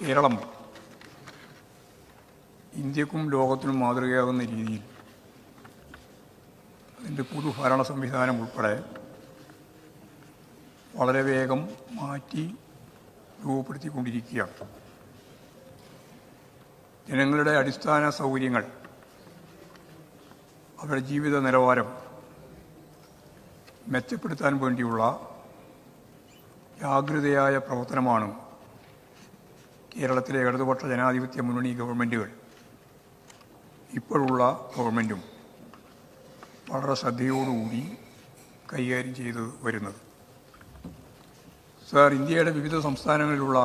കേരളം ഇന്ത്യക്കും ലോകത്തിനും മാതൃകയാകുന്ന രീതിയിൽ അതിൻ്റെ പൊതുഭരണ സംവിധാനം ഉൾപ്പെടെ വളരെ വേഗം മാറ്റി രൂപപ്പെടുത്തിക്കൊണ്ടിരിക്കുകയാണ്. ജനങ്ങളുടെ അടിസ്ഥാന സൗകര്യങ്ങൾ, അവരുടെ ജീവിത നിലവാരം മെച്ചപ്പെടുത്താൻ വേണ്ടിയുള്ള ജാഗ്രതയായ പ്രവർത്തനമാണ് കേരളത്തിലെ ഇടതുപക്ഷ ജനാധിപത്യ മുന്നണി ഗവൺമെൻറ്റുകൾ, ഇപ്പോഴുള്ള ഗവൺമെൻറ്റും വളരെ ശ്രദ്ധയോടുകൂടി കൈകാര്യം ചെയ്തു വരുന്നത്. സർ, ഇന്ത്യയുടെ വിവിധ സംസ്ഥാനങ്ങളിലുള്ള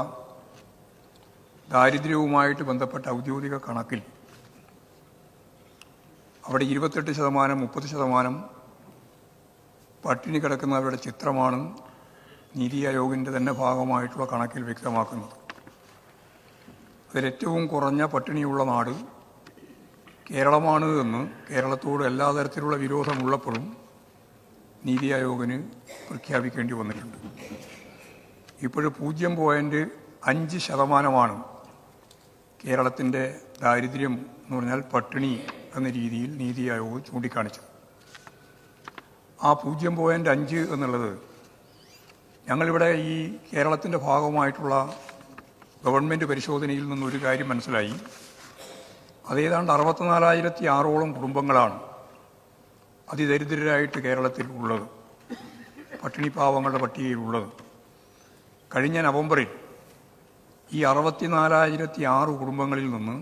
ദാരിദ്ര്യവുമായിട്ട് ബന്ധപ്പെട്ട ഔദ്യോഗിക കണക്കിൽ അവിടെ 28%, 30% പട്ടിണി കിടക്കുന്നവരുടെ ചിത്രമാണ് നീതി ആയോഗിൻ്റെ തന്നെ ഭാഗമായിട്ടുള്ള കണക്കിൽ വ്യക്തമാക്കുന്നത്. അതിലേറ്റവും കുറഞ്ഞ പട്ടിണിയുള്ള നാട് കേരളമാണ് എന്ന് കേരളത്തോട് എല്ലാ തരത്തിലുള്ള വിരോധമുള്ളപ്പോഴും നീതി ആയോഗിന് പ്രഖ്യാപിക്കേണ്ടി വന്നിട്ടുണ്ട്. ഇപ്പോഴും 0.5% കേരളത്തിൻ്റെ ദാരിദ്ര്യം എന്ന് പറഞ്ഞാൽ പട്ടിണി എന്ന രീതിയിൽ നീതി ആയോഗ് ചൂണ്ടിക്കാണിച്ചത്. ആ 0.5 എന്നുള്ളത് ഞങ്ങളിവിടെ ഈ കേരളത്തിൻ്റെ ഭാഗമായിട്ടുള്ള ഗവൺമെൻറ് പരിശോധനയിൽ നിന്നൊരു കാര്യം മനസ്സിലായി. അതേതാണ്ട് 64,006 കുടുംബങ്ങളാണ് അതിദരിദ്രരായിട്ട് കേരളത്തിൽ ഉള്ളത്, പട്ടിണി പാവങ്ങളുടെ പട്ടികയിലുള്ളത്. കഴിഞ്ഞ നവംബറിൽ ഈ 64,006 കുടുംബങ്ങളിൽ നിന്ന്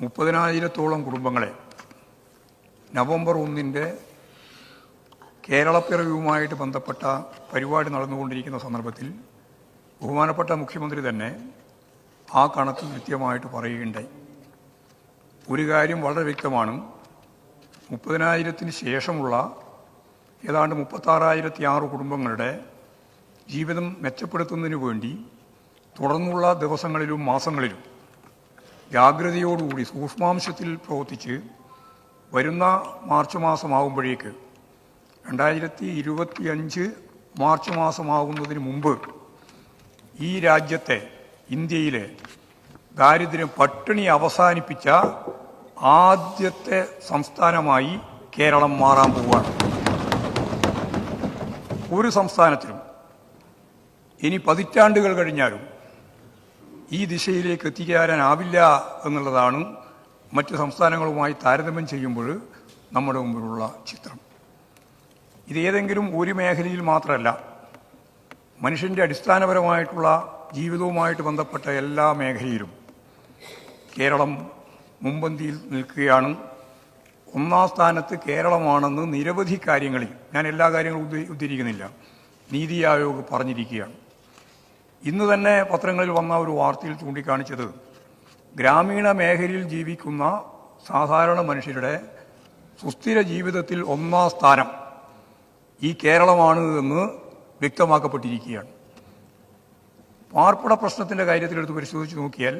30,000 കുടുംബങ്ങളെ നവംബർ 1 കേരളപ്പിറവിയുമായിട്ട് ബന്ധപ്പെട്ട പരിപാടി നടന്നുകൊണ്ടിരിക്കുന്ന സന്ദർഭത്തിൽ ബഹുമാനപ്പെട്ട മുഖ്യമന്ത്രി തന്നെ ആ കണക്ക് കൃത്യമായിട്ട് പറയുകയുണ്ടായി. ഒരു കാര്യം വളരെ വ്യക്തമാണ്, 30,000 ശേഷമുള്ള ഏതാണ്ട് 36,006 കുടുംബങ്ങളുടെ ജീവിതം മെച്ചപ്പെടുത്തുന്നതിന് വേണ്ടി തുടർന്നുള്ള ദിവസങ്ങളിലും മാസങ്ങളിലും ജാഗ്രതയോടുകൂടി സൂക്ഷ്മാംശത്തിൽ പ്രവർത്തിച്ച് വരുന്ന മാർച്ച് മാസമാകുമ്പോഴേക്ക് 2025 മാർച്ച് മാസമാകുന്നതിന് മുമ്പ് ഈ രാജ്യത്തെ, ഇന്ത്യയിലെ ദാരിദ്ര്യം, പട്ടിണി അവസാനിപ്പിച്ച ആദ്യത്തെ സംസ്ഥാനമായി കേരളം മാറാൻ പോവുകയാണ്. ഒരു സംസ്ഥാനത്തിലും ഇനി പതിറ്റാണ്ടുകൾ കഴിഞ്ഞാലും ഈ ദിശയിലേക്ക് എത്തിച്ചേരാനാവില്ല എന്നുള്ളതാണ് മറ്റ് സംസ്ഥാനങ്ങളുമായി താരതമ്യം ചെയ്യുമ്പോൾ നമ്മുടെ മുമ്പിലുള്ള ചിത്രം. ഇതേതെങ്കിലും ഒരു മേഖലയിൽ മാത്രമല്ല, മനുഷ്യൻ്റെ അടിസ്ഥാനപരമായിട്ടുള്ള ജീവിതവുമായിട്ട് ബന്ധപ്പെട്ട എല്ലാ മേഖലയിലും കേരളം മുൻപന്തിയിൽ നിൽക്കുകയാണ്. 1-ാം സ്ഥാനത്ത് കേരളമാണെന്ന് നിരവധി കാര്യങ്ങളിൽ, ഞാൻ എല്ലാ കാര്യങ്ങളും ഉദ്ധരിക്കുന്നില്ല, നീതി ആയോഗ് പറഞ്ഞിരിക്കുകയാണ്. ഇന്ന് തന്നെ പത്രങ്ങളിൽ വന്ന ഒരു വാർത്തയിൽ ചൂണ്ടിക്കാണിച്ചത് ഗ്രാമീണ മേഖലയിൽ ജീവിക്കുന്ന സാധാരണ മനുഷ്യരുടെ സുസ്ഥിര ജീവിതത്തിൽ 1-ാം സ്ഥാനം ഈ കേരളമാണ് എന്ന് വ്യക്തമാക്കപ്പെട്ടിരിക്കുകയാണ്. പാർപ്പിട പ്രശ്നത്തിൻ്റെ കാര്യത്തിലെടുത്ത് പരിശോധിച്ച് നോക്കിയാൽ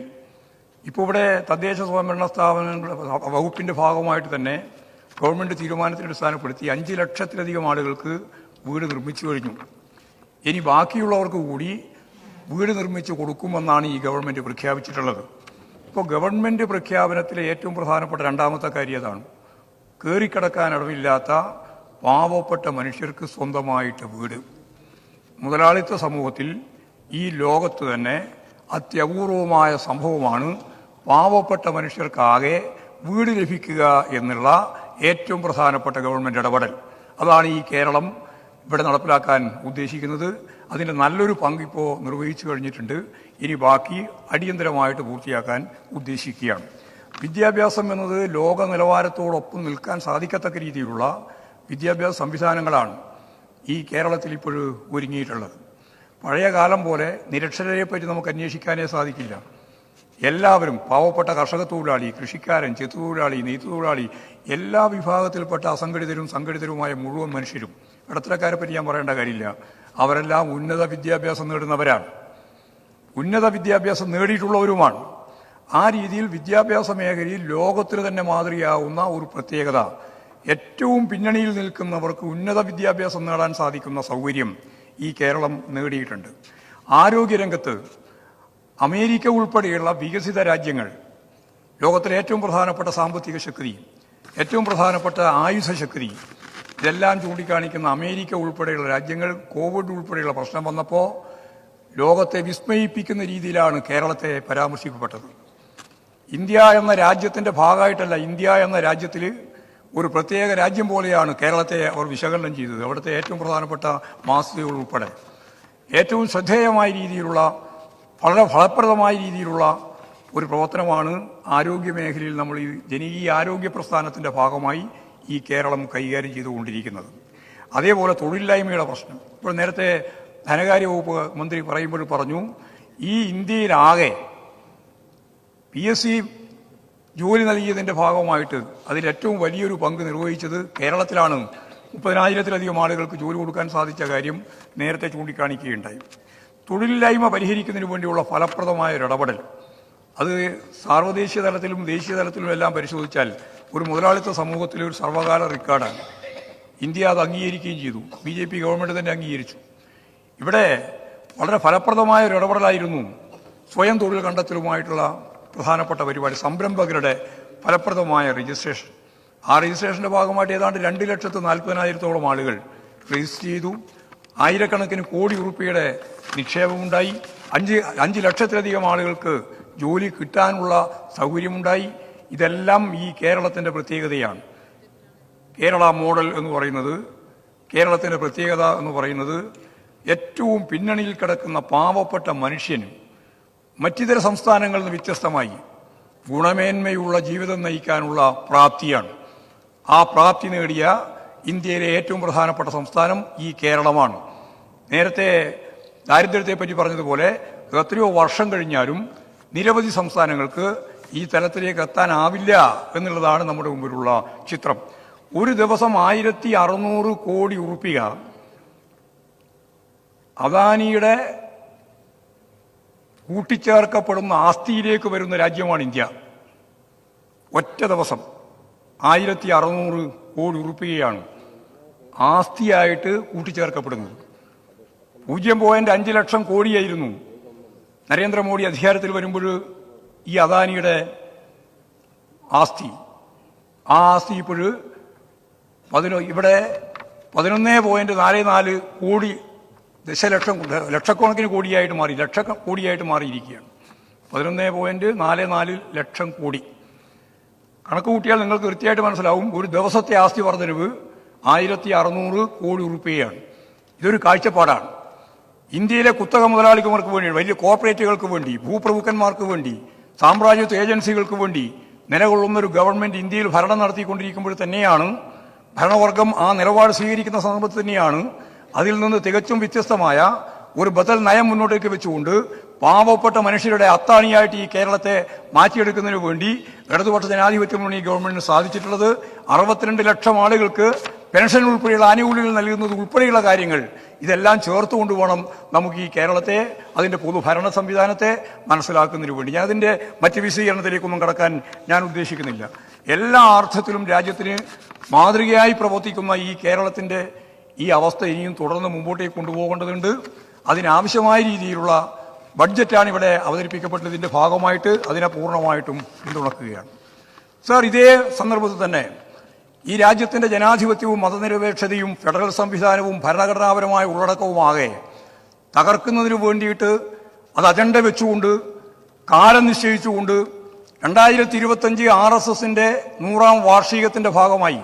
ഇപ്പോൾ ഇവിടെ തദ്ദേശ സ്വയംഭരണ സ്ഥാപനങ്ങളുടെ വകുപ്പിൻ്റെ ഭാഗമായിട്ട് തന്നെ ഗവൺമെൻറ് തീരുമാനത്തിൻ്റെ അടിസ്ഥാനപ്പെടുത്തി 5 ലക്ഷത്തിലധികം ആളുകൾക്ക് വീട് നിർമ്മിച്ചു കഴിഞ്ഞു. ഇനി ബാക്കിയുള്ളവർക്ക് കൂടി വീട് നിർമ്മിച്ച് കൊടുക്കുമെന്നാണ് ഈ ഗവൺമെൻറ് പ്രഖ്യാപിച്ചിട്ടുള്ളത്. ഇപ്പോൾ ഗവൺമെൻറ് പ്രഖ്യാപനത്തിലെ ഏറ്റവും പ്രധാനപ്പെട്ട 2-ാമത്തെ കാര്യം അതാണ്. കയറിക്കിടക്കാൻ ഇടമില്ലാത്ത പാവപ്പെട്ട മനുഷ്യർക്ക് സ്വന്തമായിട്ട് വീട്. മുതലാളിത്ത സമൂഹത്തിൽ ഈ ലോകത്ത് തന്നെ അത്യപൂർവമായ സംഭവമാണ് പാവപ്പെട്ട മനുഷ്യർക്കാകെ വീട് ലഭിക്കുക എന്നുള്ള ഏറ്റവും പ്രധാനപ്പെട്ട ഗവൺമെൻറ് ഇടപെടൽ. അതാണ് ഈ കേരളം ഇവിടെ നടപ്പിലാക്കാൻ ഉദ്ദേശിക്കുന്നത്. അതിൻ്റെ നല്ലൊരു പങ്കിപ്പോൾ നിർവഹിച്ചു കഴിഞ്ഞിട്ടുണ്ട്. ഇനി ബാക്കി അടിയന്തരമായിട്ട് പൂർത്തിയാക്കാൻ ഉദ്ദേശിക്കുകയാണ്. വിദ്യാഭ്യാസം എന്നത് ലോക നിലവാരത്തോടൊപ്പം നിൽക്കാൻ സാധിക്കത്തക്ക രീതിയിലുള്ള വിദ്യാഭ്യാസ സംവിധാനങ്ങളാണ് ഈ കേരളത്തിൽ ഇപ്പോഴും ഒരുങ്ങിയിട്ടുള്ളത്. പഴയ കാലം പോലെ നിരക്ഷരരെ പറ്റി നമുക്ക് അന്വേഷിക്കാനേ സാധിക്കില്ല. എല്ലാവരും, പാവപ്പെട്ട കർഷക തൊഴിലാളി, കൃഷിക്കാരൻ, ചെത്തുതൊഴിലാളി, നെയ്ത്തുതൊഴിലാളി, എല്ലാ വിഭാഗത്തിൽപ്പെട്ട അസംഘടിതരും സംഘടിതരുമായ മുഴുവൻ മനുഷ്യരും, ഇടത്തരക്കാരെ പറ്റി ഞാൻ പറയേണ്ട കാര്യമില്ല, അവരെല്ലാം ഉന്നത വിദ്യാഭ്യാസം നേടുന്നവരാണ്, ഉന്നത വിദ്യാഭ്യാസം നേടിയിട്ടുള്ളവരുമാണ്. ആ രീതിയിൽ വിദ്യാഭ്യാസ മേഖലയിൽ ലോകത്തിന് തന്നെ മാതൃകയാവുന്ന ഒരു പ്രത്യേകത, ഏറ്റവും പിന്നണിയിൽ നിൽക്കുന്നവർക്ക് ഉന്നത വിദ്യാഭ്യാസം നേടാൻ സാധിക്കുന്ന സൗകര്യം ഈ കേരളം നേടിയിട്ടുണ്ട്. ആരോഗ്യരംഗത്ത് അമേരിക്ക ഉൾപ്പെടെയുള്ള വികസിത രാജ്യങ്ങൾ, ലോകത്തിലെ ഏറ്റവും പ്രധാനപ്പെട്ട സാമ്പത്തിക ശക്തി, ഏറ്റവും പ്രധാനപ്പെട്ട ആയുധ ശക്തി, ഇതെല്ലാം ചൂണ്ടിക്കാണിക്കുന്ന അമേരിക്ക ഉൾപ്പെടെയുള്ള രാജ്യങ്ങൾ കോവിഡ് ഉൾപ്പെടെയുള്ള പ്രശ്നം വന്നപ്പോൾ ലോകത്തെ വിസ്മയിപ്പിക്കുന്ന രീതിയിലാണ് കേരളത്തെ പരാമർശിക്കപ്പെട്ടത്. ഇന്ത്യ എന്ന രാജ്യത്തിന്റെ ഭാഗമായിട്ടല്ല, ഇന്ത്യ എന്ന രാജ്യത്തിൽ ഒരു പ്രത്യേക രാജ്യം പോലെയാണ് കേരളത്തെ അവർ വിശകലനം ചെയ്തത്. അവിടുത്തെ ഏറ്റവും പ്രധാനപ്പെട്ട മാസികകൾ ഉൾപ്പെടെ ഏറ്റവും ശ്രദ്ധേയമായ രീതിയിലുള്ള, വളരെ ഫലപ്രദമായ രീതിയിലുള്ള ഒരു പ്രവർത്തനമാണ് ആരോഗ്യ മേഖലയിൽ നമ്മൾ ഈ ജനകീയ ആരോഗ്യ പ്രസ്ഥാനത്തിന്റെ ഭാഗമായി ഈ കേരളം കൈകാര്യം ചെയ്തുകൊണ്ടിരിക്കുന്നത്. അതേപോലെ തൊഴിലില്ലായ്മയുടെ പ്രശ്നം, ഇപ്പോൾ നേരത്തെ ധനകാര്യ വകുപ്പ് മന്ത്രി പറയുമ്പോൾ പറഞ്ഞു, ഈ ഇന്ത്യയിലാകെ PSC ജോലി നൽകിയതിന്റെ ഭാഗമായിട്ട് അതിൽ ഏറ്റവും വലിയൊരു പങ്ക് നിർവഹിച്ചത് കേരളത്തിലാണ്. 30,000-ലധികം ആളുകൾക്ക് ജോലി കൊടുക്കാൻ സാധിച്ച കാര്യം നേരത്തെ ചൂണ്ടിക്കാണിക്കുകയുണ്ടായി. തൊഴിലില്ലായ്മ പരിഹരിക്കുന്നതിന് വേണ്ടിയുള്ള ഫലപ്രദമായ ഒരു ഇടപെടൽ, അത് സാർവദേശീയ തലത്തിലും ദേശീയ തലത്തിലും എല്ലാം പരിശോധിച്ചാൽ ഒരു മുതലാളിത്ത സമൂഹത്തിലെ ഒരു സർവകാല റെക്കോർഡാണ്. ഇന്ത്യ അത് അംഗീകരിക്കുകയും ചെയ്തു. BJP ഗവൺമെന്റ് തന്നെ അംഗീകരിച്ചു. ഇവിടെ വളരെ ഫലപ്രദമായ ഒരു ഇടപെടലായിരുന്നു സ്വയം തൊഴിൽ കണ്ടെത്തലുമായിട്ടുള്ള പ്രധാനപ്പെട്ട പരിപാടി, സംരംഭകരുടെ ഫലപ്രദമായ രജിസ്ട്രേഷൻ. ആ രജിസ്ട്രേഷന്റെ ഭാഗമായിട്ട് ഏതാണ്ട് 2,40,000-ഓളം ആളുകൾ രജിസ്റ്റർ ചെയ്തു. ആയിരക്കണക്കിന് കോടി രൂപയുടെ നിക്ഷേപമുണ്ടായി. 5 ലക്ഷത്തിലധികം ആളുകൾക്ക് ജോലി കിട്ടാനുള്ള സൗകര്യമുണ്ടായി. ഇതെല്ലാം ഈ കേരളത്തിന്റെ പ്രത്യേകതയാണ്. കേരള മോഡൽ എന്ന് പറയുന്നത്, കേരളത്തിന്റെ പ്രത്യേകത എന്ന് പറയുന്നത്, ഏറ്റവും പിന്നണിയിൽ കിടക്കുന്ന പാവപ്പെട്ട മനുഷ്യന് മറ്റിതര സംസ്ഥാനങ്ങളിൽ നിന്ന് വ്യത്യസ്തമായി ഗുണമേന്മയുള്ള ജീവിതം നയിക്കാനുള്ള പ്രാപ്തിയാണ്. ആ പ്രാപ്തി നേടിയ ഇന്ത്യയിലെ ഏറ്റവും പ്രധാനപ്പെട്ട സംസ്ഥാനം ഈ കേരളമാണ്. നേരത്തെ ദാരിദ്ര്യത്തെപ്പറ്റി പറഞ്ഞതുപോലെ എത്രയോ വർഷം കഴിഞ്ഞാലും നിരവധി സംസ്ഥാനങ്ങൾക്ക് ഈ തലത്തിലേക്ക് എത്താനാവില്ല എന്നുള്ളതാണ് നമ്മുടെ മുമ്പിലുള്ള ചിത്രം. ഒരു ദിവസം 1,600 കോടി ഉറുപ്പിക അദാനിയുടെ കൂട്ടിച്ചേർക്കപ്പെടുന്ന ആസ്തിയിലേക്ക് വരുന്ന രാജ്യമാണ് ഇന്ത്യ. ഒറ്റ ദിവസം 1,600 കോടി ഉറുപ്പികയാണ് ആസ്തിയായിട്ട് കൂട്ടിച്ചേർക്കപ്പെടുന്നത്. 0.5 ലക്ഷം കോടിയായിരുന്നു നരേന്ദ്രമോദി അധികാരത്തിൽ വരുമ്പോൾ ഈ അദാനിയുടെ ആസ്തി. ആ ആസ്തി ഇപ്പോൾ ഇവിടെ 11.44 കോടി ലക്ഷക്കണക്കിന് കോടിയായിട്ട് മാറി, കോടിയായിട്ട് മാറിയിരിക്കുകയാണ്. 11.44 ലക്ഷം കോടി. കണക്ക് കൂട്ടിയാൽ നിങ്ങൾക്ക് കൃത്യമായിട്ട് മനസ്സിലാവും, ഒരു ദിവസത്തെ ആസ്തി വർധനവ് 1,600 കോടി രൂപയാണ്. ഇതൊരു കാഴ്ചപ്പാടാണ്. ഇന്ത്യയിലെ കുത്തക മുതലാളിമാർക്ക് വേണ്ടി, വലിയ കോർപ്പറേറ്റുകൾക്ക് വേണ്ടി, ഭൂപ്രഭുക്കന്മാർക്ക് വേണ്ടി, സാമ്രാജ്യത്വ ഏജൻസികൾക്ക് വേണ്ടി നിലകൊള്ളുന്നൊരു ഗവൺമെന്റ് ഇന്ത്യയിൽ ഭരണം നടത്തിക്കൊണ്ടിരിക്കുമ്പോൾ തന്നെയാണ്, ഭരണവർഗം ആ നിലപാട് സ്വീകരിക്കുന്ന സന്ദർഭത്തിൽ തന്നെയാണ് അതിൽ നിന്ന് തികച്ചും വ്യത്യസ്തമായ ഒരു ബദൽ നയം മുന്നോട്ടേക്ക് വെച്ചുകൊണ്ട് പാവപ്പെട്ട മനുഷ്യരുടെ അത്താണിയായിട്ട് ഈ കേരളത്തെ മാറ്റിയെടുക്കുന്നതിന് വേണ്ടി ഇടതുപക്ഷ ജനാധിപത്യ മുന്നണി ഗവൺമെന്റിന് സാധിച്ചിട്ടുള്ളത് 62 ലക്ഷം ആളുകൾക്ക് പെൻഷൻ ഉൾപ്പെടെയുള്ള ആനുകൂല്യങ്ങൾ നൽകുന്നത് ഉൾപ്പെടെയുള്ള കാര്യങ്ങൾ, ഇതെല്ലാം ചേർത്തുകൊണ്ട് വേണം നമുക്ക് ഈ കേരളത്തെ, അതിന്റെ പൊതുഭരണ സംവിധാനത്തെ മനസ്സിലാക്കുന്നതിന് വേണ്ടി. ഞാൻ അതിന്റെ മറ്റ് വിശദീകരണത്തിലേക്കൊന്നും കടക്കാൻ ഞാൻ ഉദ്ദേശിക്കുന്നില്ല. എല്ലാ അർത്ഥത്തിലും രാജ്യത്തിന് മാതൃകയായി പ്രവർത്തിക്കുന്ന ഈ കേരളത്തിന്റെ ഈ അവസ്ഥ ഇനിയും തുടർന്ന് മുമ്പോട്ടേക്ക് കൊണ്ടുപോകേണ്ടതുണ്ട്. അതിനാവശ്യമായ രീതിയിലുള്ള ബഡ്ജറ്റാണ് ഇവിടെ അവതരിപ്പിക്കപ്പെട്ടതിന്റെ ഭാഗമായിട്ട് അതിനെ പൂർണ്ണമായിട്ടും പിന്തുണക്കുകയാണ്. സർ, ഇതേ സന്ദർഭത്തിൽ തന്നെ ഈ രാജ്യത്തിന്റെ ജനാധിപത്യവും മതനിരപേക്ഷതയും ഫെഡറൽ സംവിധാനവും ഭരണഘടനാപരമായ ഉള്ളടക്കവുമാകെ തകർക്കുന്നതിന് വേണ്ടിയിട്ട് അത് അജണ്ട വെച്ചുകൊണ്ട്, കാലം നിശ്ചയിച്ചുകൊണ്ട് 2025 RSSന്റെ 100ാം വാർഷികത്തിന്റെ ഭാഗമായി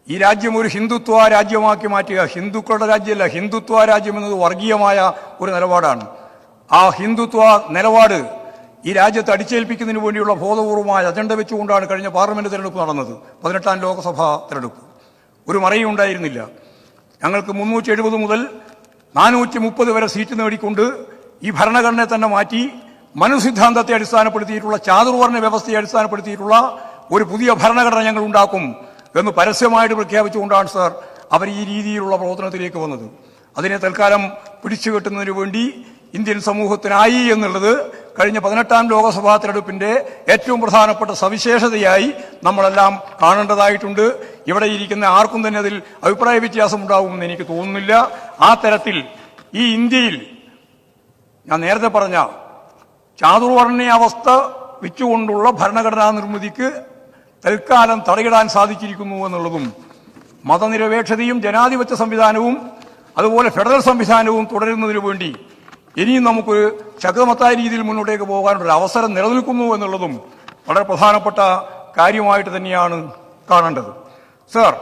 ഈ രാജ്യം ഒരു ഹിന്ദുത്വ രാജ്യമാക്കി മാറ്റുക. ഹിന്ദുക്കളുടെ രാജ്യമല്ല, ഹിന്ദുത്വ രാജ്യം എന്നത് വർഗീയമായ ഒരു നിലപാടാണ്. ആ ഹിന്ദുത്വ നിലപാട് ഈ രാജ്യത്ത് അടിച്ചേൽപ്പിക്കുന്നതിന് വേണ്ടിയുള്ള ബോധപൂർവമായ അജണ്ട വെച്ചുകൊണ്ടാണ് കഴിഞ്ഞ പാർലമെന്റ് തെരഞ്ഞെടുപ്പ് നടന്നത്. 18ാം ലോക്സഭാ തെരഞ്ഞെടുപ്പ്. ഒരു മറയും ഉണ്ടായിരുന്നില്ല. ഞങ്ങൾക്ക് 370 മുതൽ 430 വരെ സീറ്റ് നേടിക്കൊണ്ട് ഈ ഭരണഘടനയെ തന്നെ മാറ്റി മനുസിദ്ധാന്തത്തെ അടിസ്ഥാനപ്പെടുത്തിയിട്ടുള്ള, ചാതുർവർണ്ണ വ്യവസ്ഥയെ അടിസ്ഥാനപ്പെടുത്തിയിട്ടുള്ള ഒരു പുതിയ ഭരണഘടന ഞങ്ങൾ ഉണ്ടാക്കും എന്ന് പരസ്യമായിട്ട് പ്രഖ്യാപിച്ചുകൊണ്ടാണ് സാർ അവർ ഈ രീതിയിലുള്ള പ്രവർത്തനത്തിലേക്ക് വന്നത്. അതിനെ തൽക്കാലം പിടിച്ചുകെട്ടുന്നതിന് വേണ്ടി ഇന്ത്യൻ സമൂഹത്തിനായി എന്നുള്ളത് കഴിഞ്ഞ 18ാം ലോക്സഭാ തെരഞ്ഞെടുപ്പിന്റെ ഏറ്റവും പ്രധാനപ്പെട്ട സവിശേഷതയായി നമ്മളെല്ലാം കാണേണ്ടതായിട്ടുണ്ട്. ഇവിടെ ഇരിക്കുന്ന ആർക്കും തന്നെ അതിൽ അഭിപ്രായ വ്യത്യാസം ഉണ്ടാവുമെന്ന് എനിക്ക് തോന്നുന്നില്ല. ആ തരത്തിൽ ഈ ഇന്ത്യയിൽ ഞാൻ നേരത്തെ പറഞ്ഞ ചാതുർവർണ്ണ അവസ്ഥ വെച്ചുകൊണ്ടുള്ള ഭരണഘടനാ നിർമ്മിതിക്ക് തൽക്കാലം തടയിടാൻ സാധിച്ചിരിക്കുന്നു എന്നുള്ളതും മതനിരപേക്ഷതയും ജനാധിപത്യ സംവിധാനവും അതുപോലെ ഫെഡറൽ സംവിധാനവും തുടരുന്നതിനു വേണ്ടി ഇനിയും നമുക്ക് ശക്തമത്തായ രീതിയിൽ മുന്നോട്ടേക്ക് പോകാനുള്ള അവസരം നിലനിൽക്കുന്നു എന്നുള്ളതും വളരെ പ്രധാനപ്പെട്ട കാര്യമായിട്ട് തന്നെയാണ് കാണേണ്ടത്. സർ,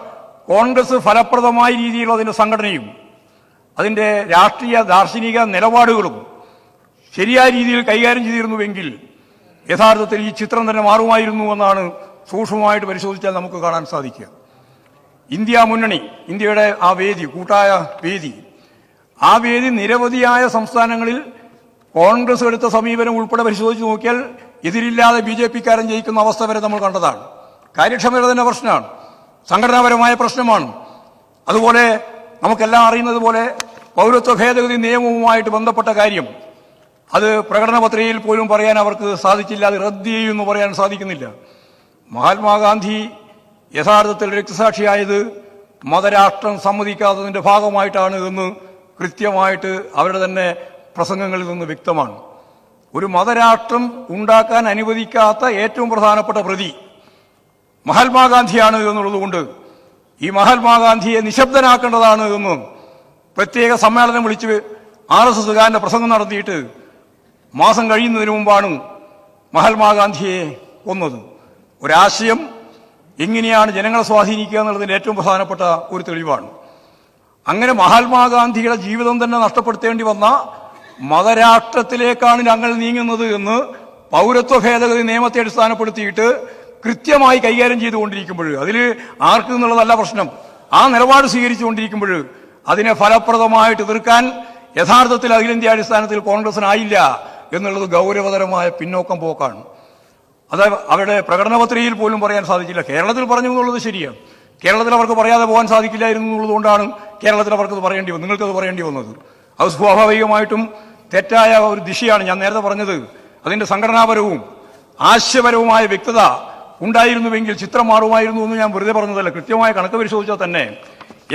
കോൺഗ്രസ് ഫലപ്രദമായ രീതിയിലുള്ള അതിൻ്റെ സംഘടനയും അതിൻ്റെ രാഷ്ട്രീയ ദാർശനിക നിലപാടുകളും ശരിയായ രീതിയിൽ കൈകാര്യം ചെയ്തിരുന്നുവെങ്കിൽ യഥാർത്ഥത്തിൽ ഈ ചിത്രം തന്നെ മാറുമായിരുന്നു എന്നാണ് സൂക്ഷ്മമായിട്ട് പരിശോധിച്ചാൽ നമുക്ക് കാണാൻ സാധിക്കുക. ഇന്ത്യ മുന്നണി, ഇന്ത്യയുടെ ആ വേദി, കൂട്ടായ വേദി, ആ വേദി നിരവധിയായ സംസ്ഥാനങ്ങളിൽ കോൺഗ്രസ് എടുത്ത സമീപനം ഉൾപ്പെടെ പരിശോധിച്ച് നോക്കിയാൽ എതിരില്ലാതെ BJP-കാരൻ ജയിക്കുന്ന അവസ്ഥ വരെ നമ്മൾ കണ്ടതാണ്. കാര്യക്ഷമത തന്നെ പ്രശ്നമാണ്, സംഘടനാപരമായ പ്രശ്നമാണ്. അതുപോലെ നമുക്കെല്ലാം അറിയുന്നത് പോലെ പൗരത്വ ഭേദഗതി നിയമവുമായിട്ട് ബന്ധപ്പെട്ട കാര്യം, അത് പ്രകടന പത്രികയിൽ പോലും പറയാൻ അവർക്ക് സാധിച്ചില്ല, അത് റദ്ദ് ചെയ്യുമെന്ന് പറയാൻ സാധിക്കുന്നില്ല. മഹാത്മാഗാന്ധി യഥാർത്ഥത്തിൽ രക്തസാക്ഷിയായത് മതരാഷ്ട്രം സമ്മതിക്കാത്തതിന്റെ ഭാഗമായിട്ടാണ് എന്ന് കൃത്യമായിട്ട് അവരുടെ തന്നെ പ്രസംഗങ്ങളിൽ നിന്ന് വ്യക്തമാണ്. ഒരു മതരാഷ്ട്രം ഉണ്ടാക്കാൻ അനുവദിക്കാത്ത ഏറ്റവും പ്രധാനപ്പെട്ട പ്രതി മഹാത്മാഗാന്ധിയാണ് എന്നുള്ളതുകൊണ്ട് ഈ മഹാത്മാഗാന്ധിയെ നിശബ്ദനാക്കേണ്ടതാണ് എന്ന് പ്രത്യേക സമ്മേളനം വിളിച്ച് RSSകാരന്റെ പ്രസംഗം നടത്തിയിട്ട് മാസം കഴിയുന്നതിന് മുമ്പാണ് മഹാത്മാഗാന്ധിയെ കൊന്നത്. ഒരാശയം എങ്ങനെയാണ് ജനങ്ങളെ സ്വാധീനിക്കുക എന്നുള്ളതിന്റെ ഏറ്റവും പ്രധാനപ്പെട്ട ഒരു തെളിവാണ്. അങ്ങനെ മഹാത്മാഗാന്ധിയുടെ ജീവിതം തന്നെ നഷ്ടപ്പെടുത്തേണ്ടി വന്ന മതരാഷ്ട്രത്തിലേക്കാണ് ഞങ്ങൾ നീങ്ങുന്നത് എന്ന് പൗരത്വ ഭേദഗതി നിയമത്തെ അടിസ്ഥാനപ്പെടുത്തിയിട്ട് കൃത്യമായി കൈകാര്യം ചെയ്തുകൊണ്ടിരിക്കുമ്പോൾ, അതിൽ ആർക്ക് എന്നുള്ളതല്ല പ്രശ്നം, ആ നിലപാട് സ്വീകരിച്ചുകൊണ്ടിരിക്കുമ്പോൾ അതിനെ ഫലപ്രദമായിട്ട് എതിർക്കാൻ യഥാർത്ഥത്തിൽ അഖിലേന്ത്യാടിസ്ഥാനത്തിൽ കോൺഗ്രസിനായില്ല എന്നുള്ളത് ഗൗരവതരമായ പിന്നോക്കം പോക്കാണ്. അത് അവരുടെ പ്രകടന പത്രികയിൽ പോലും പറയാൻ സാധിച്ചില്ല. കേരളത്തിൽ പറഞ്ഞു എന്നുള്ളത് ശരിയാണ്, കേരളത്തിൽ അവർക്ക് പറയാതെ പോകാൻ സാധിക്കില്ലായിരുന്നു എന്നുള്ളതുകൊണ്ടാണ് കേരളത്തിൽ അവർക്കത് പറയേണ്ടി വന്നത്, നിങ്ങൾക്കത് പറയേണ്ടി വന്നത്. അത് സ്വാഭാവികമായിട്ടും തെറ്റായ ഒരു ദിശയാണ്. ഞാൻ നേരത്തെ പറഞ്ഞത് അതിന്റെ സംഘടനാപരവും ആശയപരവുമായ വ്യക്തത ഉണ്ടായിരുന്നുവെങ്കിൽ ചിത്രം മാറുമായിരുന്നു എന്ന് ഞാൻ വെറുതെ പറഞ്ഞതല്ല. കൃത്യമായ കണക്ക് പരിശോധിച്ചാൽ തന്നെ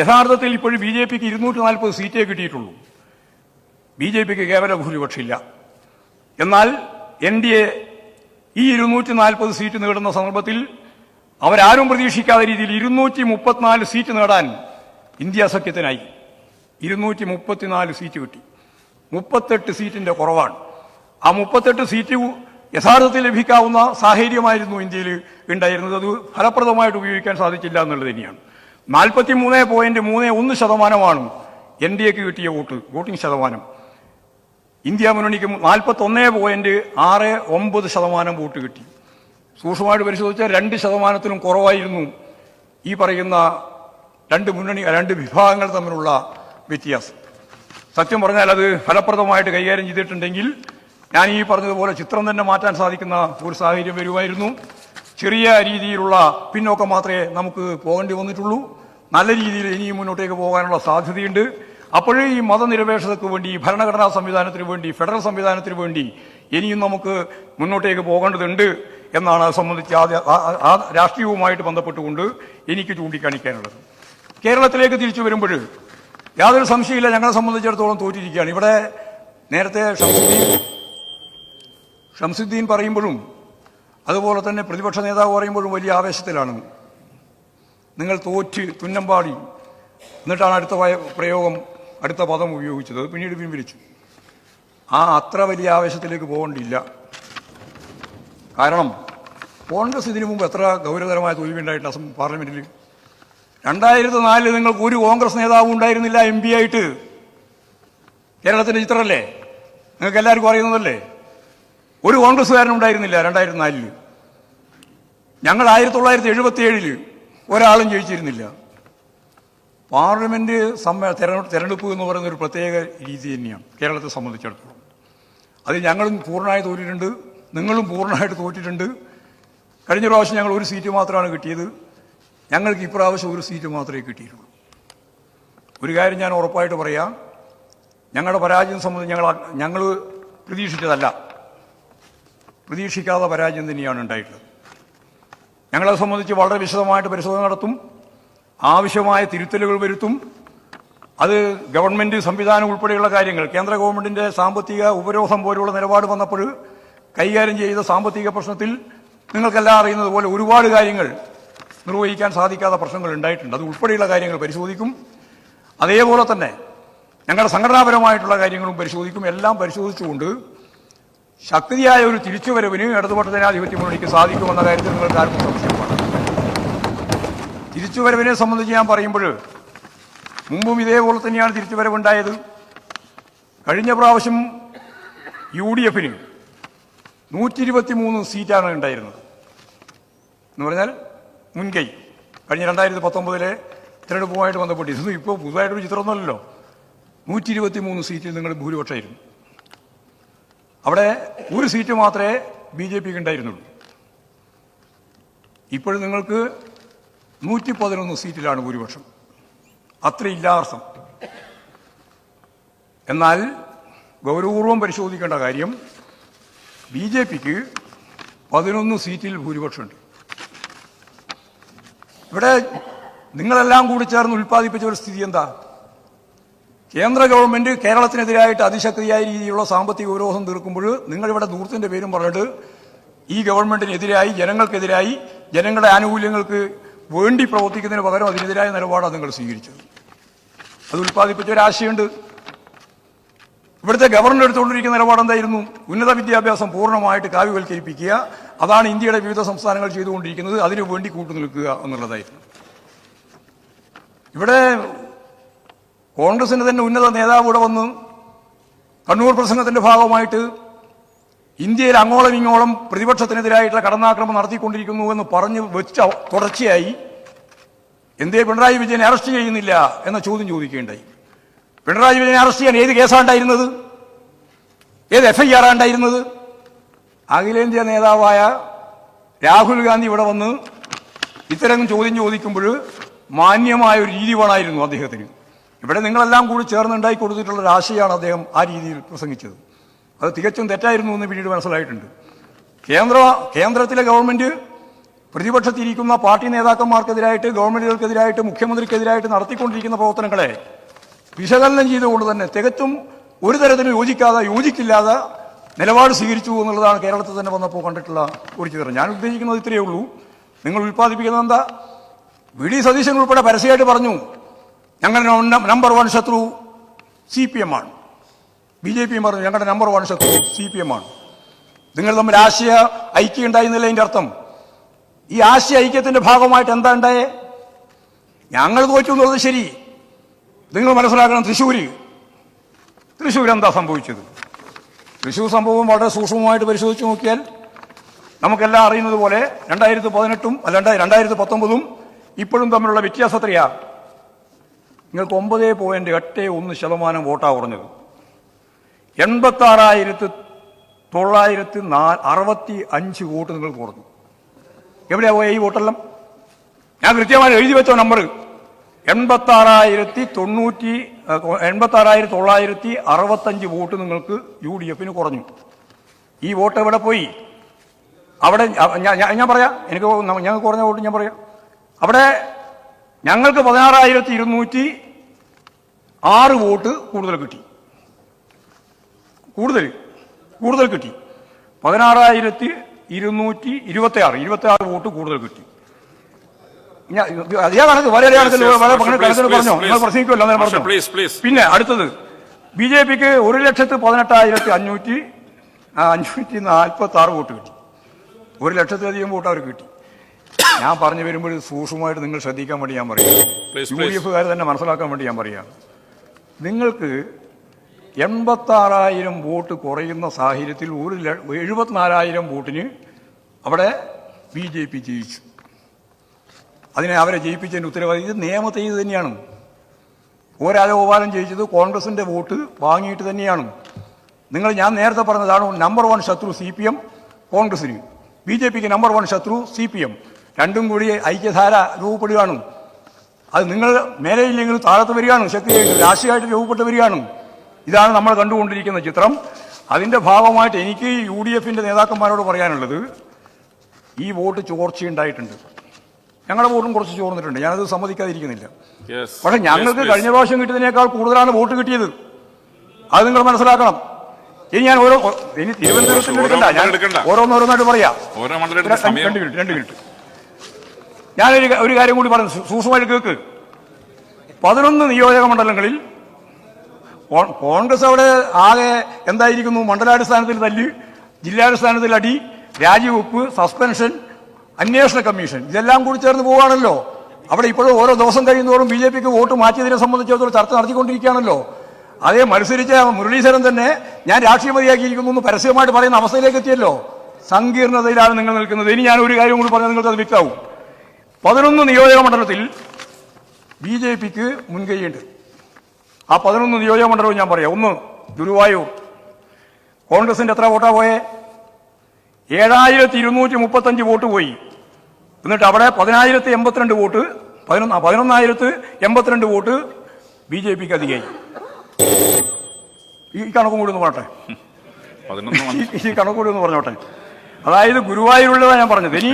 യഥാർത്ഥത്തിൽ ഇപ്പോഴും BJP-ക്ക് 240 സീറ്റേ കിട്ടിയിട്ടുള്ളൂ. BJP-ക്ക് കേവല ഭൂരിപക്ഷമില്ല. എന്നാൽ NDA ഈ 240 സീറ്റ് നേടുന്ന സന്ദർഭത്തിൽ അവരാരും പ്രതീക്ഷിക്കാത്ത രീതിയിൽ 234 സീറ്റ് നേടാൻ ഇന്ത്യ സഖ്യത്തിനായി. 234 സീറ്റ് കിട്ടി, 38 സീറ്റിന്റെ കുറവാണ്. ആ 38 സീറ്റ് യഥാർത്ഥത്തിൽ ലഭിക്കാവുന്ന സാഹചര്യമായിരുന്നു ഇന്ത്യയിൽ ഉണ്ടായിരുന്നത്. അത് ഫലപ്രദമായിട്ട് ഉപയോഗിക്കാൻ സാധിച്ചില്ല എന്നുള്ളത് തന്നെയാണ്. 43.31% NDA-ക്ക് കിട്ടിയ വോട്ടിംഗ് ശതമാനം. ഇന്ത്യ മുന്നണിക്ക് 41.69% വോട്ട് കിട്ടി. സൂക്ഷ്മമായിട്ട് പരിശോധിച്ചാൽ 2%-നും കുറവായിരുന്നു ഈ പറയുന്ന രണ്ട് വിഭാഗങ്ങൾ തമ്മിലുള്ള വ്യത്യാസം. സത്യം പറഞ്ഞാൽ അത് ഫലപ്രദമായിട്ട് കൈകാര്യം ചെയ്തിട്ടുണ്ടെങ്കിൽ ഞാൻ ഈ പറഞ്ഞതുപോലെ ചിത്രം തന്നെ മാറ്റാൻ സാധിക്കുന്ന ഒരു സാഹചര്യം വരുമായിരുന്നു. ചെറിയ രീതിയിലുള്ള പിന്നോക്കം മാത്രമേ നമുക്ക് പോകേണ്ടി വന്നിട്ടുള്ളൂ. നല്ല രീതിയിൽ ഇനിയും മുന്നോട്ടേക്ക് പോകാനുള്ള സാധ്യതയുണ്ട്. അപ്പോഴേ ഈ മതനിരപേക്ഷതയ്ക്ക് വേണ്ടി, ഭരണഘടനാ സംവിധാനത്തിന് വേണ്ടി, ഫെഡറൽ സംവിധാനത്തിന് വേണ്ടി ഇനിയും നമുക്ക് മുന്നോട്ടേക്ക് പോകേണ്ടതുണ്ട് എന്നാണ് അത് സംബന്ധിച്ച് ആ രാഷ്ട്രീയവുമായിട്ട് ബന്ധപ്പെട്ടുകൊണ്ട് എനിക്ക് ചൂണ്ടിക്കാണിക്കാനുള്ളത്. കേരളത്തിലേക്ക് തിരിച്ചു വരുമ്പോൾ യാതൊരു സംശയമില്ല, ഞങ്ങളെ സംബന്ധിച്ചിടത്തോളം തോറ്റിരിക്കുകയാണ്. ഇവിടെ നേരത്തെ ഷംസുദ്ദീൻ പറയുമ്പോഴും അതുപോലെ തന്നെ പ്രതിപക്ഷ നേതാവ് പറയുമ്പോഴും വലിയ ആവേശത്തിലാണ്. നിങ്ങൾ തോറ്റ് തുന്നമ്പാടി, എന്നിട്ടാണ് അടുത്ത പദം ഉപയോഗിച്ചത്, പിന്നീട് പിൻവലിച്ചു. അത്ര വലിയ ആവേശത്തിലേക്ക് പോകേണ്ടിയില്ല. കാരണം കോൺഗ്രസ് ഇതിനു മുമ്പ് എത്ര ഗൗരവതരമായ തോൽവിയുണ്ടായിട്ട് പാർലമെന്റിൽ. 2004 നിങ്ങൾക്ക് ഒരു കോൺഗ്രസ് നേതാവും ഉണ്ടായിരുന്നില്ല MP ആയിട്ട്. കേരളത്തിന്റെ ചിത്രമല്ലേ, നിങ്ങൾക്ക് എല്ലാവർക്കും അറിയുന്നതല്ലേ. ഒരു കോൺഗ്രസ്സുകാരനും ഉണ്ടായിരുന്നില്ല 2004. ഞങ്ങൾ 1977 ഒരാളും ജയിച്ചിരുന്നില്ല. പാർലമെന്റ് തെരഞ്ഞെടുപ്പ് എന്ന് പറയുന്ന ഒരു പ്രത്യേക രീതി തന്നെയാണ് കേരളത്തെ സംബന്ധിച്ചിടത്തോളം. അത് ഞങ്ങളും പൂർണ്ണമായി തോറ്റിട്ടുണ്ട്, നിങ്ങളും പൂർണ്ണമായിട്ട് തോറ്റിട്ടുണ്ട്. കഴിഞ്ഞ പ്രാവശ്യം ഞങ്ങൾ ഒരു സീറ്റ് മാത്രമാണ് കിട്ടിയത്, ഞങ്ങൾക്ക് ഇപ്രാവശ്യം ഒരു സീറ്റ് മാത്രമേ കിട്ടിയിട്ടുള്ളൂ. ഒരു കാര്യം ഞാൻ ഉറപ്പായിട്ട് പറയാം, ഞങ്ങളുടെ പരാജയം സംബന്ധിച്ച് ഞങ്ങൾ പ്രതീക്ഷിച്ചതല്ല, പ്രതീക്ഷിക്കാത്ത പരാജയം തന്നെയാണ് ഉണ്ടായിട്ടുള്ളത്. ഞങ്ങളെ സംബന്ധിച്ച് വളരെ വിശദമായിട്ട് പരിശോധന നടത്തും, ആവശ്യമായ തിരുത്തലുകൾ വരുത്തും. അത് ഗവൺമെന്റ് സംവിധാനം ഉൾപ്പെടെയുള്ള കാര്യങ്ങൾ, കേന്ദ്ര ഗവൺമെന്റിന്റെ സാമ്പത്തിക ഉപരോധം പോലുള്ള നിലപാട് വന്നപ്പോൾ കൈകാര്യം ചെയ്ത സാമ്പത്തിക പ്രശ്നത്തിൽ നിങ്ങൾക്കെല്ലാം അറിയുന്നത് പോലെ ഒരുപാട് കാര്യങ്ങൾ നിർവഹിക്കാൻ സാധിക്കാത്ത പ്രശ്നങ്ങൾ ഉണ്ടായിട്ടുണ്ട്. അത് ഉൾപ്പെടെയുള്ള കാര്യങ്ങൾ പരിശോധിക്കും. അതേപോലെ തന്നെ ഞങ്ങളുടെ സംഘടനാപരമായിട്ടുള്ള കാര്യങ്ങളും പരിശോധിക്കും. എല്ലാം പരിശോധിച്ചുകൊണ്ട് ശക്തിയായ ഒരു തിരിച്ചുവരവിന് ഇടതുപക്ഷ ജനാധിപത്യ മുന്നണിക്ക് സാധിക്കുമെന്ന കാര്യത്തിൽ നിങ്ങൾക്ക് ആർക്കും സംശയമാണ്. തിരിച്ചുവരവിനെ സംബന്ധിച്ച് ഞാൻ പറയുമ്പോൾ മുമ്പും ഇതേപോലെ തന്നെയാണ് തിരിച്ചുവരവുണ്ടായത്. കഴിഞ്ഞ പ്രാവശ്യം UDF-ന് 123 സീറ്റാണ് ഉണ്ടായിരുന്നത്. എന്ന് പറഞ്ഞാൽ മുൻകൈ കഴിഞ്ഞ 2019 തിരഞ്ഞെടുപ്പുമായിട്ട് ബന്ധപ്പെട്ട്. ഇതൊന്നും ഇപ്പോൾ പുതുതായിട്ടൊരു ചിത്രമൊന്നുമല്ലല്ലോ. 123 സീറ്റിൽ നിങ്ങൾ ഭൂരിപക്ഷമായിരുന്നു. അവിടെ ഒരു സീറ്റ് മാത്രമേ BJPക്ക് ഉണ്ടായിരുന്നുള്ളൂ. ഇപ്പോഴും നിങ്ങൾക്ക് 111 സീറ്റിലാണ് ഭൂരിപക്ഷം. അത്രയില്ല അർത്ഥം. എന്നാൽ ഗൗരവപൂർവം പരിശോധിക്കേണ്ട കാര്യം BJPക്ക് 11 സീറ്റിൽ ഭൂരിപക്ഷമുണ്ട്. ഇവിടെ നിങ്ങളെല്ലാം കൂടി ചേർന്ന് ഉൽപ്പാദിപ്പിച്ച ഒരു സ്ഥിതി എന്താ? കേന്ദ്ര ഗവൺമെന്റ് കേരളത്തിനെതിരായിട്ട് അതിശക്തിയായ രീതിയിലുള്ള സാമ്പത്തിക ഉപരോധം തീർക്കുമ്പോൾ നിങ്ങളിവിടെ ദൂരത്തിന്റെ പേരും പറഞ്ഞിട്ട് ഈ ഗവൺമെന്റിനെതിരായി, ജനങ്ങൾക്കെതിരായി, ജനങ്ങളുടെ ആനുകൂല്യങ്ങൾക്ക് വേണ്ടി പ്രവർത്തിക്കുന്നതിന് പകരം അതിനെതിരായ നിലപാടാണ് നിങ്ങൾ സ്വീകരിച്ചത്. അത് ഉൽപ്പാദിപ്പിച്ച ഒരാശയുണ്ട്. ഇവിടുത്തെ ഗവർണർ എടുത്തുകൊണ്ടിരിക്കുന്ന നിലപാട് എന്തായിരുന്നു? ഉന്നത വിദ്യാഭ്യാസം പൂർണ്ണമായിട്ട് കാവ്യവൽക്കരിപ്പിക്കുക. അതാണ് ഇന്ത്യയുടെ വിവിധ സംസ്ഥാനങ്ങൾ ചെയ്തുകൊണ്ടിരിക്കുന്നത്. അതിനു വേണ്ടി കൂട്ടുനിൽക്കുക എന്നുള്ളതായിരുന്നു. ഇവിടെ കോൺഗ്രസിന്റെ തന്നെ ഉന്നത നേതാവ് ഇവിടെ വന്ന് കണ്ണൂർ പ്രസംഗത്തിന്റെ ഭാഗമായിട്ട് ഇന്ത്യയിൽ അങ്ങോളം ഇങ്ങോളം പ്രതിപക്ഷത്തിനെതിരായിട്ടുള്ള കടന്നാക്രമണം നടത്തിക്കൊണ്ടിരിക്കുന്നു എന്ന് പറഞ്ഞ് വെച്ച തുടർച്ചയായി എന്തേ പിണറായി വിജയനെ അറസ്റ്റ് ചെയ്യുന്നില്ല എന്ന ചോദ്യം ചോദിക്കുകയുണ്ടായി. പിണറായി വിജയനെ അറസ്റ്റ് ചെയ്യാൻ ഏത് കേസാണ്ടായിരുന്നത്? ഏത് FIR ഉണ്ടായിരുന്നത്? അഖിലേന്ത്യാ നേതാവായ രാഹുൽ ഗാന്ധി ഇവിടെ വന്ന് ഇത്തരം ചോദ്യം ചോദിക്കുമ്പോൾ മാന്യമായ ഒരു രീതി വേണമായിരുന്നു അദ്ദേഹത്തിന്. ഇവിടെ നിങ്ങളെല്ലാം കൂടി ചേർന്നുണ്ടായി കൊടുത്തിട്ടുള്ള ഒരു ആശയമാണ് അദ്ദേഹം ആ രീതിയിൽ പ്രസംഗിച്ചത്. അത് തികച്ചും തെറ്റായിരുന്നു എന്ന് പിന്നീട് മനസ്സിലായിട്ടുണ്ട്. കേന്ദ്രത്തിലെ ഗവൺമെന്റ് പ്രതിപക്ഷത്തിരിക്കുന്ന പാർട്ടി നേതാക്കന്മാർക്കെതിരായിട്ട്, ഗവൺമെന്റുകൾക്കെതിരായിട്ട്, മുഖ്യമന്ത്രിക്കെതിരായിട്ട് നടത്തിക്കൊണ്ടിരിക്കുന്ന പ്രവർത്തനങ്ങളെ വിശകലനം ചെയ്തുകൊണ്ട് തന്നെ തികച്ചും ഒരു തരത്തിലും യോജിക്കില്ലാതെ നിലപാട് സ്വീകരിച്ചു എന്നുള്ളതാണ് കേരളത്തിൽ തന്നെ വന്നപ്പോൾ കണ്ടിട്ടുള്ള ഒരു ചിത്രം. ഞാൻ ഉദ്ദേശിക്കുന്നത് ഇത്രയേ ഉള്ളൂ. നിങ്ങൾ ഉൽപ്പാദിപ്പിക്കുന്നത് എന്താ? VD സതീശൻ ഉൾപ്പെടെ പരസ്യമായിട്ട് പറഞ്ഞു ഞങ്ങളുടെ നമ്പർ 1 ശത്രു CPM ആണ്. BJPയും പറഞ്ഞു ഞങ്ങളുടെ നമ്പർ 1 ശത്രു CPM ആണ്. നിങ്ങൾ തമ്മിൽ ആശയ ഐക്യം ഉണ്ടായിരുന്നില്ല. അതിൻ്റെ അർത്ഥം ഈ ആശയ ഐക്യത്തിന്റെ ഭാഗമായിട്ട് എന്താ ഉണ്ടായേ? ഞങ്ങൾ തോറ്റു എന്നുള്ളത് ശരി. നിങ്ങൾ മനസ്സിലാക്കണം, തൃശ്ശൂർ എന്താ സംഭവിച്ചത്? തൃശ്ശൂർ സംഭവം വളരെ സൂക്ഷ്മമായിട്ട് പരിശോധിച്ച് നോക്കിയാൽ നമുക്കെല്ലാം അറിയുന്നത് പോലെ 2018 അല്ല 2019 ഇപ്പോഴും തമ്മിലുള്ള വ്യത്യാസം എത്രയാ? നിങ്ങൾക്ക് 9.81% വോട്ടാണ് കുറഞ്ഞത്. 86,965 വോട്ട് നിങ്ങൾ കുറഞ്ഞു. എവിടെയാ പോയ ഈ വോട്ടെല്ലാം? ഞാൻ കൃത്യമായി എഴുതി വെച്ചോ നമ്പർ. 86,965 വോട്ട് നിങ്ങൾക്ക് UDF-ന് കുറഞ്ഞു. ഈ വോട്ട് എവിടെ പോയി? അവിടെ ഞാൻ പറയാം, ഞങ്ങൾക്ക് കുറഞ്ഞ വോട്ട് ഞാൻ പറയാം. അവിടെ ഞങ്ങൾക്ക് 16,206 വോട്ട് കൂടുതൽ കിട്ടി. കൂടുതൽ കിട്ടി. 16,226 വോട്ട് കൂടുതൽ കിട്ടി. അതേ കണക്ക് വളരെ കണക്കിൽ പറഞ്ഞോ, നിങ്ങൾ പ്രസംഗിക്കുമല്ലോ അങ്ങനെ പറഞ്ഞു. പിന്നെ അടുത്തത് BJPക്ക് 1,18,546 വോട്ട് കിട്ടി. 1,00,000-ലധികം വോട്ട് അവർക്ക് കിട്ടി. ഞാൻ പറഞ്ഞു വരുമ്പോൾ സൂക്ഷ്മമായിട്ട് നിങ്ങൾ ശ്രദ്ധിക്കാൻ വേണ്ടി ഞാൻ പറയാം. UDF-കാർ തന്നെ മനസ്സിലാക്കാൻ വേണ്ടി ഞാൻ പറയാം. നിങ്ങൾക്ക് 86,000 വോട്ട് കുറയുന്ന സാഹചര്യത്തിൽ 74,000 വോട്ടിന് അവിടെ BJP ജയിച്ചു. അതിനെ അവരെ ജയിപ്പിച്ചതിന് ഉത്തരവാദി ഇത് നിയമത്തെ ഇത് തന്നെയാണ്. ഒരാലോപാലം ജയിച്ചത് കോൺഗ്രസിന്റെ വോട്ട് വാങ്ങിയിട്ട് തന്നെയാണ്. ഞാൻ നേരത്തെ പറഞ്ഞതാണ് നമ്പർ 1 ശത്രു CPM കോൺഗ്രസിന്, BJPക്ക് നമ്പർ 1 ശത്രു CPM. രണ്ടും കൂടി ഐക്യധാര രൂപപ്പെടുകയാണ്. അത് നിങ്ങൾ മേലെയില്ലെങ്കിൽ താഴത്ത് വരികയാണ്, ശക്തിയായിട്ട് രാഷ്ട്രീയമായിട്ട് രൂപപ്പെട്ട് വരികയാണ്. ഇതാണ് നമ്മൾ കണ്ടുകൊണ്ടിരിക്കുന്ന ചിത്രം. അതിന്റെ ഭാഗമായിട്ട് എനിക്ക് UDF-ന്റെ നേതാക്കന്മാരോട് പറയാനുള്ളത്, ഈ വോട്ട് ചോർച്ചയുണ്ടായിട്ടുണ്ട്. ഞങ്ങളുടെ വോട്ടും കുറച്ച് ചോർന്നിട്ടുണ്ട്. ഞാനത് സമ്മതിക്കാതിരിക്കുന്നില്ല. പക്ഷെ ഞങ്ങൾക്ക് കഴിഞ്ഞ പ്രാവശ്യം കിട്ടിയതിനേക്കാൾ കൂടുതലാണ് വോട്ട് കിട്ടിയത്. അത് നിങ്ങൾ മനസ്സിലാക്കണം. ഇനി ഞാൻ ഇനി തിരുവനന്തപുരത്തിൽ എടുക്കണ്ട, ഞാൻ ഓരോന്നോരോന്നായിട്ട് പറയാം. 2 മിനിറ്റ്. ഞാനൊരു കാര്യം കൂടി പറഞ്ഞു, സൂക്ഷ്മമായിട്ട് കേൾക്ക്. 11 നിയോജക മണ്ഡലങ്ങളിൽ കോൺഗ്രസ് അവിടെ ആകെ എന്തായിരിക്കുന്നു? മണ്ഡലാടിസ്ഥാനത്തിൽ തല്ല്, ജില്ലാടിസ്ഥാനത്തിൽ അടി, രാജിവെപ്പ്, സസ്പെൻഷൻ, അന്വേഷണ കമ്മീഷൻ, ഇതെല്ലാം കൂടി ചേർന്ന് പോവുകയാണല്ലോ. അവിടെ ഇപ്പോഴും ഓരോ ദിവസം കഴിയുന്നതോറും ബി ജെ പിക്ക് വോട്ട് മാറ്റിയതിനെ സംബന്ധിച്ചിടത്തോളം ചർച്ച നടത്തിക്കൊണ്ടിരിക്കുകയാണല്ലോ. അതേ മത്സരിച്ച മുരളീധരൻ തന്നെ ഞാൻ രാഷ്ട്രീയമതിയാക്കിയിരിക്കുന്നു എന്ന് പരസ്യമായിട്ട് പറയുന്ന അവസ്ഥയിലേക്ക് എത്തിയല്ലോ. സങ്കീർണതയിലാണ് നിങ്ങൾ നിൽക്കുന്നത്. ഇനി ഞാൻ ഒരു കാര്യം കൂടി പറഞ്ഞാൽ നിങ്ങൾക്ക് അത് വ്യക്തമാവും. 11 നിയോജക മണ്ഡലത്തിൽ ബി ജെ പിക്ക് മുൻകൈയുണ്ട്. ആ 11 നിയോജക മണ്ഡലവും ഞാൻ പറയാം. 1 ഗുരുവായൂർ, കോൺഗ്രസിന്റെ എത്ര വോട്ടാ പോയേ? 7235 വോട്ട് പോയി. എന്നിട്ട് അവിടെ 10,082 വോട്ട്, 11,082 വോട്ട് ബി ജെ പിക്ക് അധികമായി. ഈ കണക്കും കൂടി ഒന്ന് പറഞ്ഞോട്ടെ, ഈ കണക്കും കൂടി ഒന്ന് പറഞ്ഞോട്ടെ. അതായത് ഗുരുവായൂരുള്ളതാണ് ഞാൻ പറഞ്ഞത്. ഇനി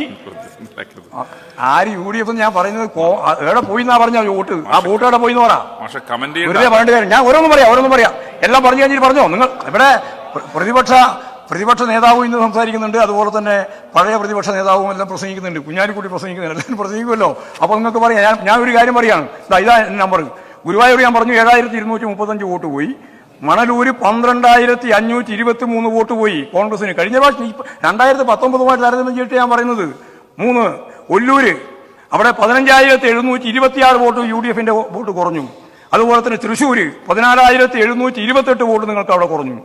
ആര് യു ഡി എഫ് ഞാൻ പറയുന്നത് എവിടെ പോയി എന്നാ പറഞ്ഞ വോട്ട്, ആ വോട്ട് എവിടെ പോയി എന്ന് പറയാം. വെറുതെ പറഞ്ഞിട്ട് കാര്യം. ഞാൻ ഓരോന്നും പറയാം. എല്ലാം പറഞ്ഞു കഴിഞ്ഞിട്ട് പറഞ്ഞോ. നിങ്ങൾ ഇവിടെ പ്രതിപക്ഷ നേതാവും ഇന്ന് സംസാരിക്കുന്നുണ്ട്, അതുപോലെ തന്നെ പഴയ പ്രതിപക്ഷ നേതാവും എല്ലാം പ്രസംഗിക്കുന്നുണ്ട്, കുഞ്ഞാലിക്കുട്ടി പ്രസംഗിക്കുന്നുണ്ട്, എല്ലാവരും പ്രസംഗിക്കുമല്ലോ. അപ്പൊ നിങ്ങൾക്ക് പറയാം. ഞാൻ ഒരു കാര്യം പറയാണ്, ഇതാ നമ്പർ. ഗുരുവായൂർ ഞാൻ പറഞ്ഞു 7235 വോട്ട് പോയി. മണലൂര് 12,523 വോട്ട് പോയി കോൺഗ്രസിന്. കഴിഞ്ഞ പ്രാവശ്യം 2019 താരതമ്യം ചെയ്തിട്ട് ഞാൻ പറയുന്നത്. 3 ഒല്ലൂര്, അവിടെ 15,726 വോട്ട് യു ഡി എഫിന്റെ വോട്ട് കുറഞ്ഞു. അതുപോലെ തന്നെ തൃശ്ശൂര് 14,728 വോട്ട് നിങ്ങൾക്ക് അവിടെ കുറഞ്ഞു.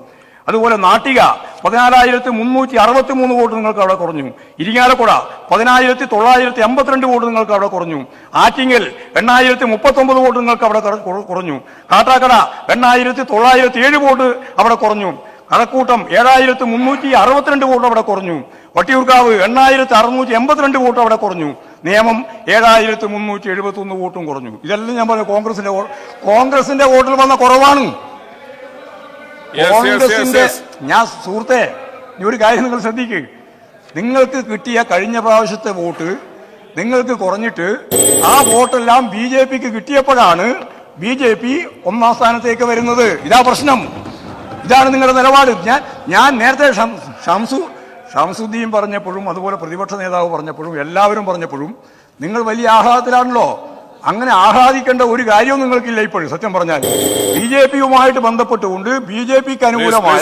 അതുപോലെ നാട്ടിക 14,363 വോട്ട് നിങ്ങൾക്ക് അവിടെ കുറഞ്ഞു. ഇരിങ്ങാലക്കുട 10,982 വോട്ട് നിങ്ങൾക്ക് അവിടെ കുറഞ്ഞു. ആറ്റിങ്ങൽ 8,039 വോട്ട് നിങ്ങൾക്ക് അവിടെ കുറഞ്ഞു. കാട്ടാക്കട 8,907 വോട്ട് അവിടെ കുറഞ്ഞു. കഴക്കൂട്ടം 7,362 വോട്ട് അവിടെ കുറഞ്ഞു. വട്ടിയൂർക്കാവ് 8,682 വോട്ട് അവിടെ കുറഞ്ഞു. നിയമം 7,371 വോട്ടും കുറഞ്ഞു. ഇതെല്ലാം ഞാൻ പറഞ്ഞു കോൺഗ്രസിന്റെ വോട്ടിൽ വന്ന കുറവാണ്. കോൺഗ്രസിന്റെ ഞാൻ സുഹൃത്തെ, ഈ ഒരു കാര്യം നിങ്ങൾ ശ്രദ്ധിക്കുക. നിങ്ങൾക്ക് കിട്ടിയ കഴിഞ്ഞ പ്രാവശ്യത്തെ വോട്ട് നിങ്ങൾക്ക് കുറഞ്ഞിട്ട് ആ വോട്ടെല്ലാം ബി ജെ പിക്ക് കിട്ടിയപ്പോഴാണ് ബി ജെ പി 1ാം സ്ഥാനത്തേക്ക് വരുന്നത്. ഇതാ പ്രശ്നം. ഇതാണ് നിങ്ങളുടെ നിലപാട്. ഞാൻ നേരത്തെ ഷംസുദ്ദീൻ പറഞ്ഞപ്പോഴും അതുപോലെ പ്രതിപക്ഷ നേതാവ് പറഞ്ഞപ്പോഴും എല്ലാവരും പറഞ്ഞപ്പോഴും നിങ്ങൾ വലിയ ആഹ്ലാദത്തിലാണല്ലോ. അങ്ങനെ ആഹ്ലാദിക്കേണ്ട ഒരു കാര്യവും നിങ്ങൾക്കില്ല ഇപ്പോഴും. സത്യം പറഞ്ഞാൽ ബി ജെ പിയുമായിട്ട് ബന്ധപ്പെട്ടുകൊണ്ട് ബി ജെ പിക്ക് അനുകൂലമായ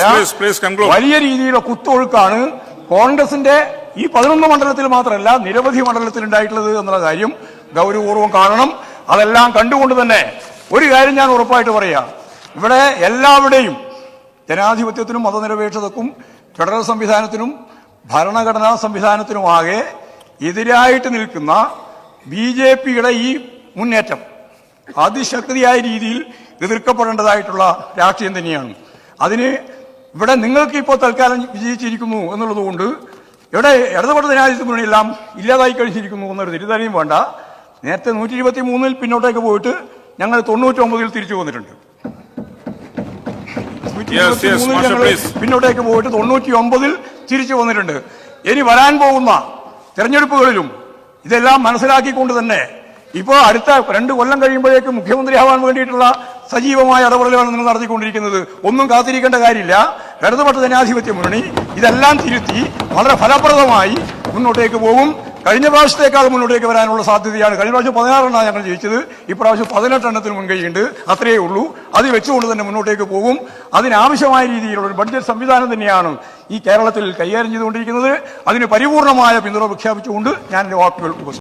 വലിയ രീതിയിലുള്ള കുത്തൊഴുക്കാണ് കോൺഗ്രസിന്റെ ഈ 11 മണ്ഡലത്തിൽ മാത്രമല്ല നിരവധി മണ്ഡലത്തിൽ ഉണ്ടായിട്ടുള്ളത് എന്നുള്ള കാര്യം ഗൗരവപൂർവ്വം കാണണം. അതെല്ലാം കണ്ടുകൊണ്ട് തന്നെ ഒരു കാര്യം ഞാൻ ഉറപ്പായിട്ട് പറയാം. ഇവിടെ എല്ലാവരുടെയും ജനാധിപത്യത്തിനും മതനിരപേക്ഷതക്കും ഫെഡറൽ സംവിധാനത്തിനും ഭരണഘടനാ സംവിധാനത്തിനുമാകെ എതിരായിട്ട് നിൽക്കുന്ന ബി ജെ പിയുടെ ഈ മുന്നേറ്റം അതിശക്തിയായ രീതിയിൽ എതിർക്കപ്പെടേണ്ടതായിട്ടുള്ള രാഷ്ട്രീയം തന്നെയാണ്. അതിന് ഇവിടെ നിങ്ങൾക്ക് ഇപ്പോൾ തൽക്കാലം വിജയിച്ചിരിക്കുന്നു എന്നുള്ളതുകൊണ്ട് ഇവിടെ ഇടതുപക്ഷ ജനാധിപത്യ മുന്നണിയെല്ലാം ഇല്ലാതായി കഴിഞ്ഞിരിക്കുന്നു എന്നൊരു തെറ്റിദ്ധാരണയും വേണ്ട. നേരത്തെ 123 പിന്നോട്ടേക്ക് പോയിട്ട് ഞങ്ങൾ 99 തിരിച്ചു വന്നിട്ടുണ്ട്. 123 പിന്നോട്ടേക്ക് പോയിട്ട് 99 തിരിച്ചു വന്നിട്ടുണ്ട്. ഇനി വരാൻ പോകുന്ന തെരഞ്ഞെടുപ്പുകളിലും ഇതെല്ലാം മനസ്സിലാക്കിക്കൊണ്ട് തന്നെ ഇപ്പോൾ അടുത്ത 2 കൊല്ലം കഴിയുമ്പോഴേക്കും മുഖ്യമന്ത്രിയാവാൻ വേണ്ടിയിട്ടുള്ള സജീവമായ ഇടപെടലാണ് നിങ്ങൾ നടത്തിക്കൊണ്ടിരിക്കുന്നത്. ഒന്നും കാത്തിരിക്കേണ്ട കാര്യമില്ല. ഇടതുപക്ഷ ജനാധിപത്യ മുന്നണി ഇതെല്ലാം തിരുത്തി വളരെ ഫലപ്രദമായി മുന്നോട്ടേക്ക് പോകും. കഴിഞ്ഞ പ്രാവശ്യത്തേക്കാൾ മുന്നോട്ടേക്ക് വരാനുള്ള സാധ്യതയാണ്. കഴിഞ്ഞ പ്രാവശ്യം 16 എണ്ണമാണ് ഞങ്ങൾ ജയിച്ചത്. ഇപ്രാവശ്യം 18 എണ്ണത്തിന് മുൻകൈയുണ്ട്. അത്രയേ ഉള്ളൂ. അത് വെച്ചുകൊണ്ട് തന്നെ മുന്നോട്ടേക്ക് പോകും. അതിനാവശ്യമായ രീതിയിലുള്ള ഒരു ബഡ്ജറ്റ് സംവിധാനം തന്നെയാണ് ഈ കേരളത്തിൽ കൈകാര്യം ചെയ്തുകൊണ്ടിരിക്കുന്നത്. അതിന് പരിപൂർണമായ പിന്തുണ പ്രഖ്യാപിച്ചുകൊണ്ട് ഞാൻ എന്റെ വാക്കുകൾ